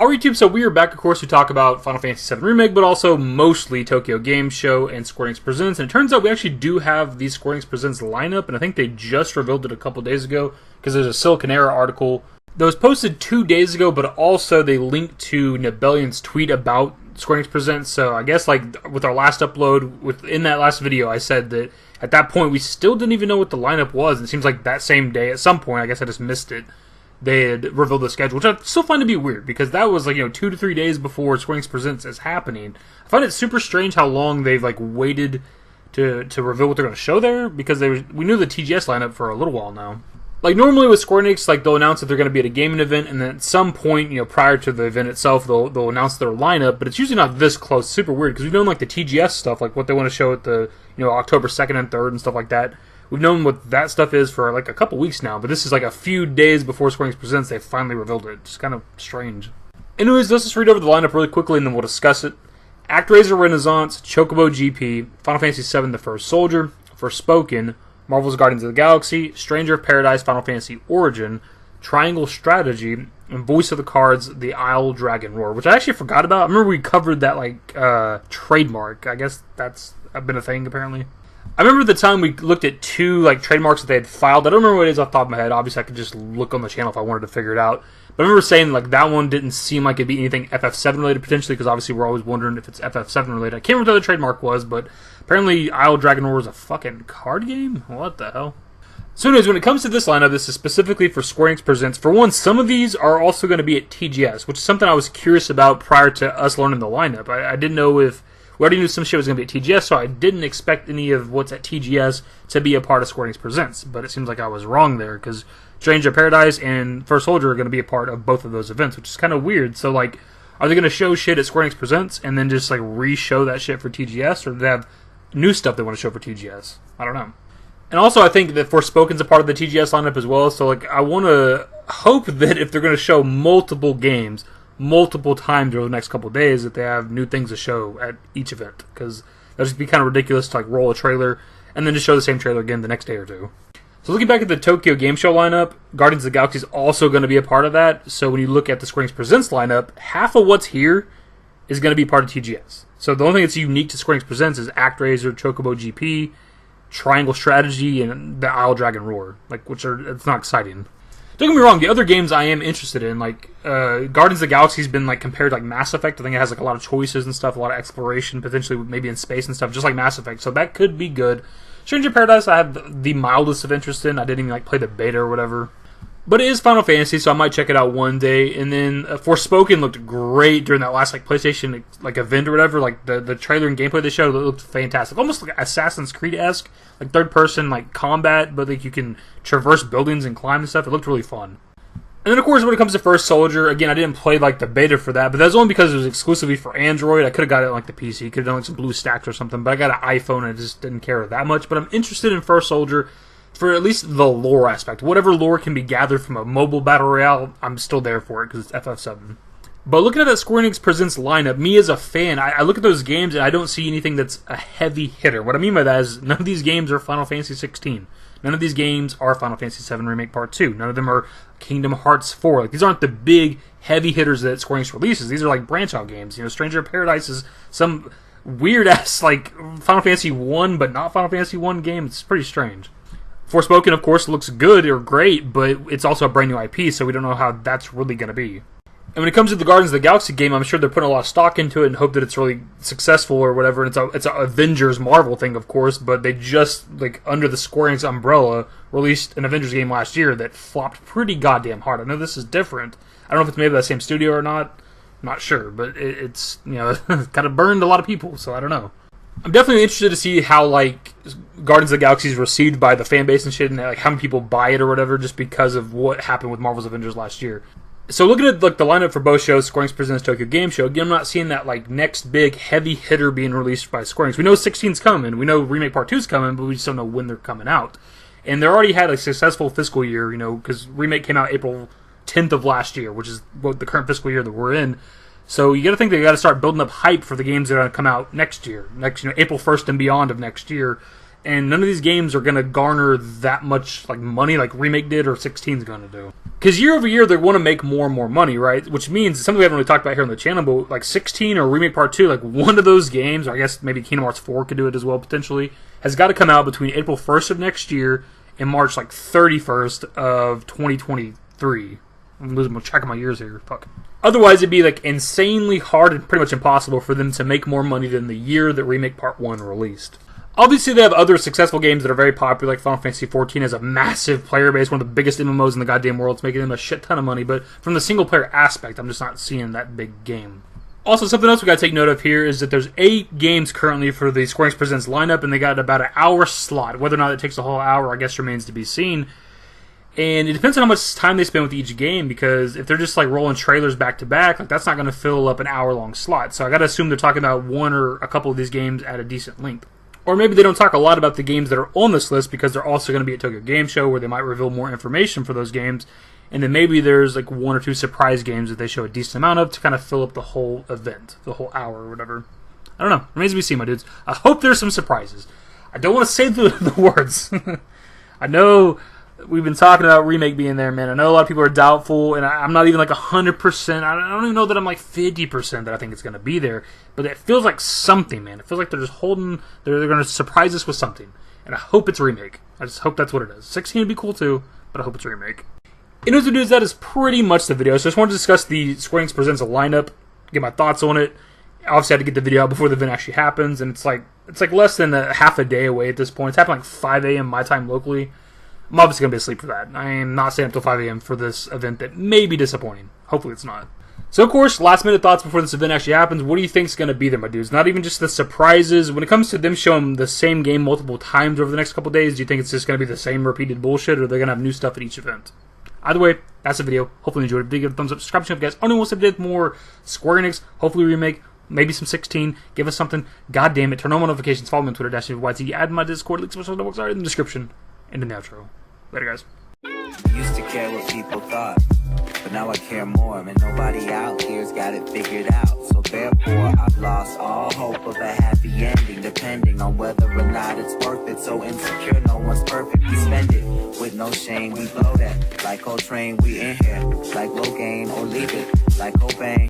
Our YouTube, so we are back, of course, to talk about Final Fantasy VII Remake, but also mostly Tokyo Game Show and Square Enix Presents. And it turns out we actually do have the Square Enix Presents lineup, and I think they just revealed it a couple days ago, because there's a Silicon Era article that was posted 2 days ago, but also they linked to Nebellion's tweet about Square Enix Presents. So I guess, like, with our last upload, within that last video, I said that at that point we still didn't even know what the lineup was. And it seems like that same day, at some point, I guess I just missed it, they had revealed the schedule, which I still find to be weird, because that was, like, 2 to 3 days before Square Enix Presents is happening. I find it super strange how long they've, like, waited to reveal what they're going to show there, because we knew the TGS lineup for a little while now. Like, normally with Square Enix, like, they'll announce that they're going to be at a gaming event, and then at some point, prior to the event itself, they'll announce their lineup, but it's usually not this close. It's super weird, because we've known, like, the TGS stuff, like, what they want to show at the, October 2nd and 3rd and stuff like that. We've known what that stuff is for, like, a couple weeks now, but this is, like, a few days before Square Enix Presents, they finally revealed it. It's kind of strange. Anyways, let's just read over the lineup really quickly, and then we'll discuss it. ActRaiser Renaissance, Chocobo GP, Final Fantasy VII The First Soldier, Forspoken, Marvel's Guardians of the Galaxy, Stranger of Paradise Final Fantasy Origin, Triangle Strategy, and Voice of the Cards, The Isle Dragon Roar, which I actually forgot about. I remember we covered that, like, trademark. I guess that's been a thing, apparently. I remember the time we looked at 2, like, trademarks that they had filed. I don't remember what it is off the top of my head. Obviously, I could just look on the channel if I wanted to figure it out. But I remember saying, like, that one didn't seem like it'd be anything FF7 related, potentially, because obviously we're always wondering if it's FF7 related. I can't remember what the other trademark was, but apparently Isle Dragon Roar is a fucking card game? What the hell? So anyways, when it comes to this lineup, this is specifically for Square Enix Presents. For one, some of these are also going to be at TGS, which is something I was curious about prior to us learning the lineup. I didn't know if... We already knew some shit was going to be at TGS, so I didn't expect any of what's at TGS to be a part of Square Enix Presents. But it seems like I was wrong there, because Stranger of Paradise and First Soldier are going to be a part of both of those events, which is kind of weird. So, like, are they going to show shit at Square Enix Presents and then just, like, re-show that shit for TGS? Or do they have new stuff they want to show for TGS? I don't know. And also, I think that Forspoken's a part of the TGS lineup as well, so, like, I want to hope that if they're going to show multiple games multiple times over the next couple of days, that they have new things to show at each event, because that'd just be kind of ridiculous to, like, roll a trailer and then just show the same trailer again the next day or two. So looking back at the Tokyo Game Show lineup, Guardians of the Galaxy is also going to be a part of that. So when you look at the Square Enix Presents lineup, half of what's here is going to be part of TGS. So the only thing that's unique to Square Enix Presents is ActRaiser, Chocobo GP, Triangle Strategy, and the Isle Dragon Roar, like, it's not exciting. Don't get me wrong, the other games I am interested in, like, Guardians of the Galaxy has been, like, compared to, like, Mass Effect. I think it has, like, a lot of choices and stuff, a lot of exploration, potentially maybe in space and stuff, just like Mass Effect, so that could be good. Stranger of Paradise I have the mildest of interest in. I didn't even, like, play the beta or whatever. But it is Final Fantasy, so I might check it out one day. And then Forspoken looked great during that last, like, PlayStation, like, event or whatever. Like, the trailer and gameplay they showed looked fantastic. Almost like Assassin's Creed-esque, like, third-person, like, combat, but, like, you can traverse buildings and climb and stuff. It looked really fun. And then, of course, when it comes to First Soldier, again, I didn't play, like, the beta for that, but that's only because it was exclusively for Android. I could have got it on, like, the PC. Could have done, like, some BlueStacks or something, but I got an iPhone and I just didn't care that much. But I'm interested in First Soldier for at least the lore aspect. Whatever lore can be gathered from a mobile battle royale, I'm still there for it, because it's FF7. But looking at that Square Enix Presents lineup, me as a fan, I look at those games and I don't see anything that's a heavy hitter. What I mean by that is none of these games are Final Fantasy 16. None of these games are Final Fantasy VII Remake Part 2. None of them are Kingdom Hearts 4. Like, these aren't the big, heavy hitters that Square Enix releases. These are, like, branch-out games. Stranger of Paradise is some weird-ass, like, Final Fantasy 1, but not Final Fantasy 1 game. It's pretty strange. Forspoken, of course, looks good or great, but it's also a brand new IP, so we don't know how that's really going to be. And when it comes to the Guardians of the Galaxy game, I'm sure they're putting a lot of stock into it and hope that it's really successful or whatever. And it's a Avengers Marvel thing, of course, but they just, like, under the Square Enix umbrella, released an Avengers game last year that flopped pretty goddamn hard. I know this is different. I don't know if it's maybe the same studio or not. I'm not sure, but it's, kind of burned a lot of people, so I don't know. I'm definitely interested to see how, like, Guardians of the Galaxy is received by the fan base and shit, and, like, how many people buy it or whatever, just because of what happened with Marvel's Avengers last year. So looking at, like, the lineup for both shows, Square Enix Presents Tokyo Game Show, again, I'm not seeing that, like, next big heavy hitter being released by Square Enix. We know 16's coming, we know Remake Part 2's coming, but we just don't know when they're coming out. And they already had a successful fiscal year, because Remake came out April 10th of last year, which is what the current fiscal year that we're in. So you got to think they got to start building up hype for the games that are going to come out next year, April 1st and beyond of next year. And none of these games are going to garner that much like money like Remake did or 16 is going to do. Because year over year, they want to make more and more money, right? Which means, something we haven't really talked about here on the channel, but like 16 or Remake Part 2, like one of those games, or I guess maybe Kingdom Hearts 4 could do it as well, potentially, has got to come out between April 1st of next year and March like 31st of 2023. I'm losing track of my years here. Fuck. Otherwise, it'd be like insanely hard and pretty much impossible for them to make more money than the year that Remake Part 1 released. Obviously, they have other successful games that are very popular, like Final Fantasy XIV has a massive player base, one of the biggest MMOs in the goddamn world. It's making them a shit ton of money, but from the single-player aspect, I'm just not seeing that big game. Also, something else we got to take note of here is that there's 8 games currently for the Square Enix Presents lineup, and they got about an hour slot. Whether or not it takes a whole hour, I guess, remains to be seen. And it depends on how much time they spend with each game, because if they're just like rolling trailers back to back, like that's not going to fill up an hour-long slot. So I got to assume they're talking about one or a couple of these games at a decent length. Or maybe they don't talk a lot about the games that are on this list because they're also going to be at Tokyo Game Show where they might reveal more information for those games. And then maybe there's like 1 or 2 surprise games that they show a decent amount of to kind of fill up the whole event, the whole hour or whatever. I don't know. Remains to be seen, my dudes. I hope there's some surprises. I don't want to say the words. I know we've been talking about Remake being there, man. I know a lot of people are doubtful, and I'm not even like 100%. I don't even know that I'm like 50% that I think it's going to be there. But it feels like something, man. It feels like they're just holding, they're going to surprise us with something. And I hope it's Remake. I just hope that's what it is. 16 would be cool too, but I hope it's Remake. Anyways, dudes, that is pretty much the video. So I just wanted to discuss the Square Enix Presents a lineup, get my thoughts on it. Obviously, I had to get the video out before the event actually happens, and it's like less than half a day away at this point. It's happening like 5 a.m. my time locally. I'm obviously going to be asleep for that. I am not staying up till 5 a.m. for this event that may be disappointing. Hopefully it's not. So, of course, last minute thoughts before this event actually happens. What do you think is going to be there, my dudes? Not even just the surprises. When it comes to them showing the same game multiple times over the next couple days, do you think it's just going to be the same repeated bullshit, or they're going to have new stuff at each event? Either way, that's the video. Hopefully you enjoyed it. If you did, give it a thumbs up. Subscribe to the channel if you guys only want to see more Square Enix. Hopefully Remake. Maybe some 16. Give us something. God damn it. Turn on notifications. Follow me on Twitter. _YT. Add my Discord. Links to my books are in the description and in the outro. Later, guys. Used to care what people thought, but now I care more, and nobody out here's got it figured out. So therefore, I've lost all hope of a happy ending, depending on whether or not it's worth it. So insecure, no one's perfect. We spend it with no shame. We blow that like Coltrane. We in here like Low Gain or leave it like Cobain.